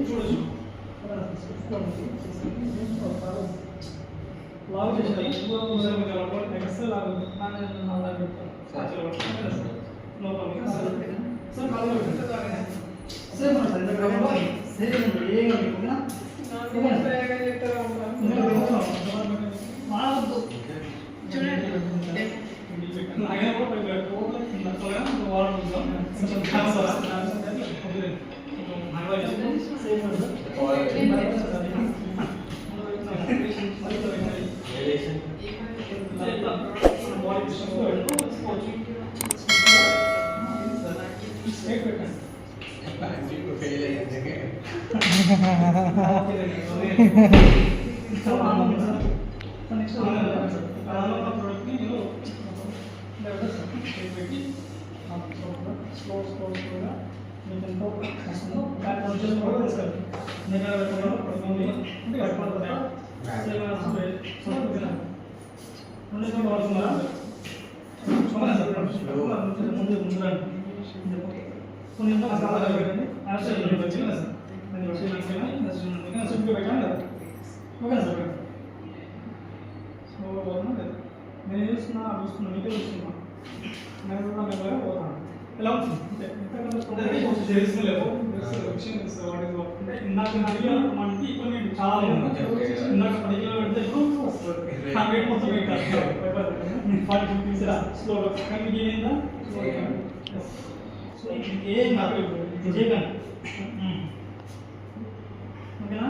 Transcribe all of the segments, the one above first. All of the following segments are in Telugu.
చూడొచ్చు లాగ్ చేసేది నెక్స్ట్ లాగ్ సార్ కాదు సార్ నేను చూస్తున్నా మీకే చూస్తున్నా నేను కూడా మేము పోతాను ఎలా ఉంటుంది ఇందాక మనకి కొన్ని చాలా ఇందాక 10 కిలో పెడితే వెయిట్ మొత్తం స్లో కానీ మీకు ఏమైందా సో ఏం నాకు చేయకండి ఓకేనా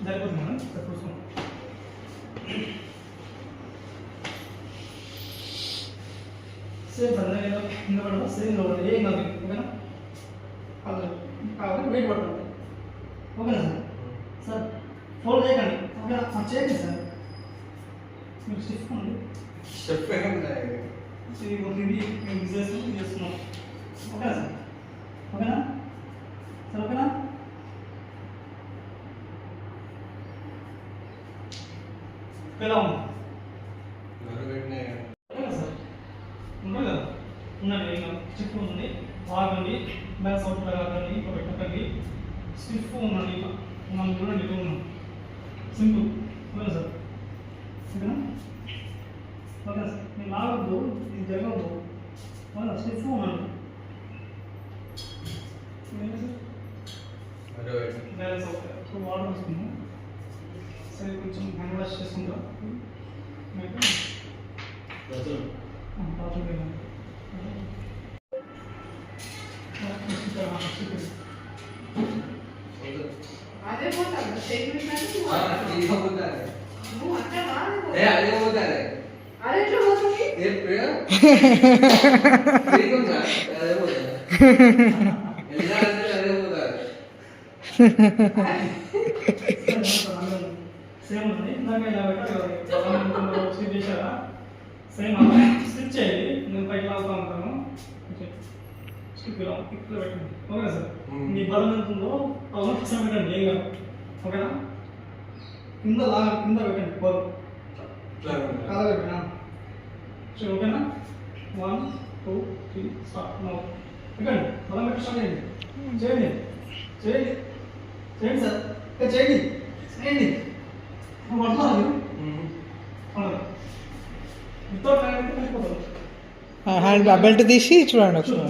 సరిపోతుంది మేడం సరిపోతుంది సేమ్ పడుతుంది కింద పడడం సేమ్ లో ఏం కాదు ఓకేనా కాబట్టి వెయిట్ పడుతుంది ఓకేనా సార్ సార్ ఫోల్డ్ చేయకండి ఓకేనా చేయండి సార్ మీకు స్టిఫ్ ఉంది స్టెప్ ఇది మేము బిజినెస్ చేస్తున్నాం ఓకేనా సార్ ఓకేనా సార్ ఓకేనా ఎలా ఉంది సార్ ఉన్నాయి కదా ఉండండి ఏం స్టిఫ్ ఉంది ఆగండి బ్యాక్ సౌత్ ఆగండి ఇంకా పెట్టకండి స్టిఫ్ ఉండండి మనం చూడండి ఇలా ఉన్నాం సింపుల్ ఓకేనా సార్ ఓకేనా ఓకేనా సార్ నేను లాగద్దు ఇది జరగద్దు ఓకేనా స్టిఫ్ ఉండండి సార్ బ్యాలెన్స్ అవుతాయి సో వాటర్ తీసుకున్నాం సరే కొంచెం హ్యాండ్ వాష్ చేసుకుంటాం అదే పోతాను అదే ఎట్లా పోతుంది సేమ్ ఉంది ఇందాక ఇలా పెట్టాలి చేశారా సేమ్ స్టిచ్ చేయాలి నేను పైకి లాగుతూ ఉంటాను స్టిక్ ఇలా ఇక్కడ పెట్టండి ఓకేనా సార్ మీ బలం ఎంత ఉందో అలా ఫిక్స్ పెట్టండి ఏం కాదు ఓకేనా కింద కింద పెట్టండి బలం కాదా పెట్టినా సరే ఓకేనా 1 2 3 స్టార్ట్ నో పెట్టండి బలం పెట్టి స్టార్ట్ చేయండి చేయండి చేయండి సార్ ఇంకా చేయండి చేయండి పడుతున్నారు హ్యాండ్ బెల్ట్ తీసి చూడండి ఒకసారి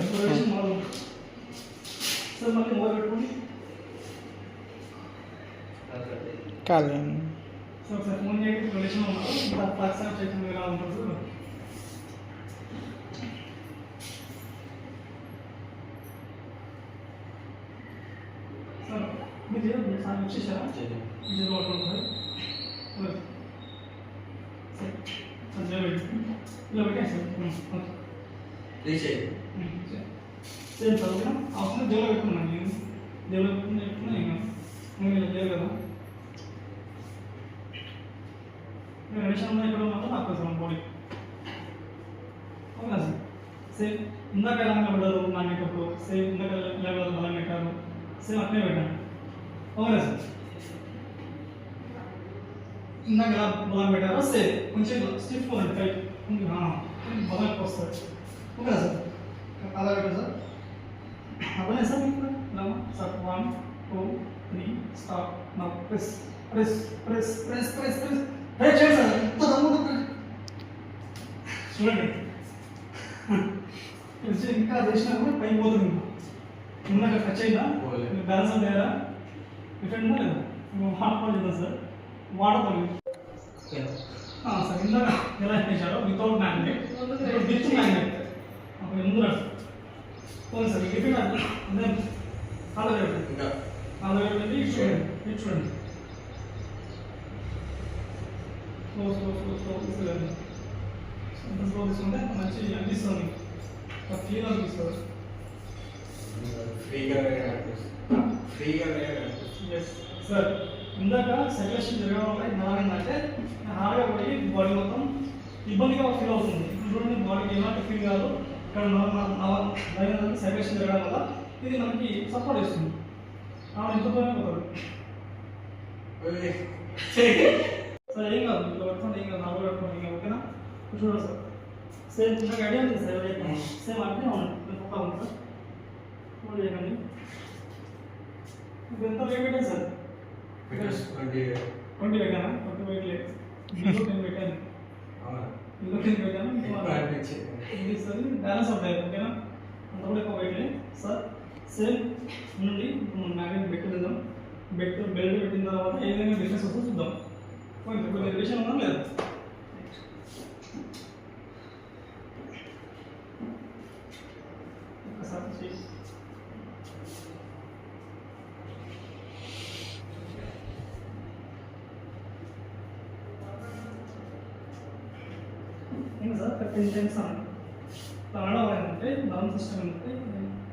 కాదు వచ్చేసారా ఇలా పెట్టేసి సేమ్ సార్ ఓకేనా అవసరం దేవులో పెట్టుకున్నాను నేను దేవులో పెట్టుకున్నా ఇంకా ఇలా లేవు కదా విషయంలో ఎక్కడ ఉన్నదో నాకు అవసరం బాడీ ఓకేనా సార్ సేమ్ ఇందాక ఎలా పడ్డారు నా మేకప్లో సేమ్ ఇందాక ఎలా బలం పెట్టారు సేమ్ అట్లే పెట్టాను ఓకేనా సార్ ఇందాక ఎలా బలం పెట్టారో సేమ్ కొంచెం స్టిఫ్ ఉంది టైప్ బలం ఎక్కువ వస్తుంది ఓకేనా సార్ అలా పెట్టండి సార్ అవ్వలేదు సార్ మీకు ఇలా సార్ 1 2 3 స్టాప్ నా press press press press press press press చేయండి సార్ ఎంత దమ్ము చూడండి ఇది ఇంకా చేసినా కూడా పైకి పోతుంది ఇందాక టచ్ అయిందా బ్యాలెన్స్ ఉంటాయా డిఫరెంట్ ఉందా లేదా హాట్ పాలు చేద్దాం సార్ వాటర్ పాలు సార్ ఇందాక ఎలా చేశారో వితౌట్ మ్యాగ్నెట్ విత్ మ్యాగ్నెట్ అప్పుడు ముందు పోనీ సార్ డిఫరెంట్ అదే ఆలోచన ఇటు చూడండి ఇటు చూడండి స్లో స్లో స్లో స్లో తీసుకెళ్ళండి ఎంత స్లో తీసుకుంటే మంచి అనిపిస్తుంది ఫీల్ అనిపిస్తుంది ఫ్రీగా ఎస్ సార్ ఇందాక సర్క్యులేషన్ జరగడం వల్ల ఏమైందంటే హార్డ్గా పోయి బాడీ మొత్తం ఇబ్బందిగా ఫీల్ అవుతుంది ఇప్పుడు చూడండి బాడీకి ఎలాంటి ఫీల్ కాదు ఇక్కడ సర్క్యులేషన్ జరగడం వల్ల ఇది మనకి సపోర్ట్ ఇస్తుంది ఎంత దూరం పోతుంది సార్ ఏం కాదు ఇట్లా పెట్టుకోండి ఏం కాదు నాలుగు పెట్టుకోండి ఇంకా ఓకేనా చూడండి సార్ సేమ్ నాకు ఐడియా ఉంది సార్ సేమ్ అంటే అవునండి పక్కా ఉంది సార్ ఫోన్ చేయకండి ఇప్పుడు ఎంత వెయిట్ పెట్టాను సార్ 20 పెట్టానా 20 వెయిట్ లేదు 10 పెట్టాను ఇంకో 10 పెట్టాను ఇది సార్ బ్యాలెన్స్ అవుతాయి ఓకేనా అంత కూడా ఎక్కువ వెయిట్ లేదు సార్ సేమ్ నుండి మ్యాగ్నెట్ పెట్టుకుందాం బెల్ట్ పెట్టిన తర్వాత ఏ విధంగా డిఫరెన్స్ వస్తుందో చూద్దాం పోయింది ఇప్పుడు రిలేషన్ ఉందా లేదా ఒకసారి చేసి ఏంటి సార్ 10 టైమ్స్ అన్న తమిళ ఏంటంటే డౌన్ సిస్టమ్ ఏంటంటే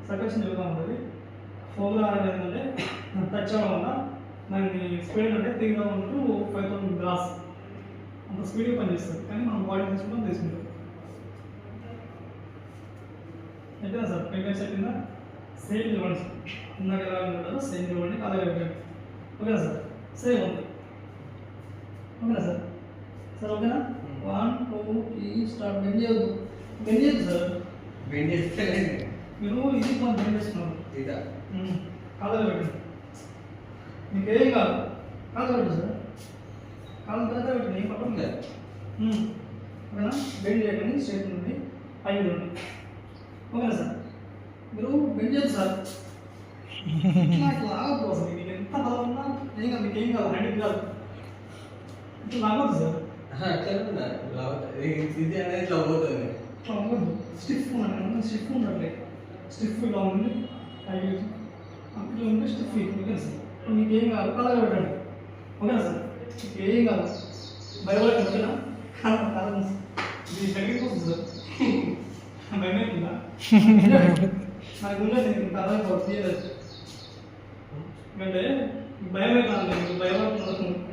సర్క్యులేషన్ జరుగుతూ ఉంటుంది ఫోన్లో ఏంటంటే టచ్ అవ్వడం వల్ల దాని స్పీడ్ అంటే 3000 to 5000 గ్రాస్ అంత స్పీడ్గా పనిచేస్తుంది కానీ మనం బాడీ తీసుకుంటాం అయిపోయిందా సార్ 10 టైమ్స్ అయిపోయిందా సేమ్ ఇవ్వండి సార్ ఇందాక ఎలా ఉంటుందో సేమ్ ఇవ్వండి అలాగే పెట్టండి ఓకేనా సార్ సేమ్ ఉంది ఓకేనా సార్ సార్ ఓకేనా 1 2 3 స్టార్ట్ బెండ్ చేయొద్దు సార్ మీరు ఇది కొంచెం బెండ్ చేస్తున్నారు కాళ్ళలో పెట్టండి మీకు ఏం కాదు కాళ్ళలో పెట్టండి సార్ కాళ్ళ తర్వాత పెట్టండి ఏం పక్కన లేదు ఓకేనా బెండ్ చేయకండి స్ట్రైట్ నుండి పైకి ఉండి ఓకేనా సార్ మీరు బెండ్ చేయండి సార్ ఇట్లా లాగదు అసలు మీకు ఎంత బలం ఉన్నా ఏం కాదు మీకు ఏం కాదు హ్యాండిల్ కాదు ఇట్లా లాగదు సార్ ఇది అనేది ఇట్లా పోతుంది ఇట్లా అవ్వద్దు స్టిఫ్ ఉండాలి స్టిఫ్ ఉండట్లే స్టిఫ్ ఇలా ఉంది పైకి ఇట్లా ఉంటే స్టిఫ్ ఓకేనా సార్ ఇప్పుడు మీకు ఏం కాదు అలాగే పెట్టండి ఓకేనా సార్ మీకు ఏం కాదు భయపడకండి ఓకేనా కాదు ఇది దగ్గరికి వస్తుంది సార్ భయం అవుతుందా నాకు ఉండదు నేను అలాగే తీయలేదు ఎందుకంటే భయం అవుతుంది మీకు భయపడుతున్నారు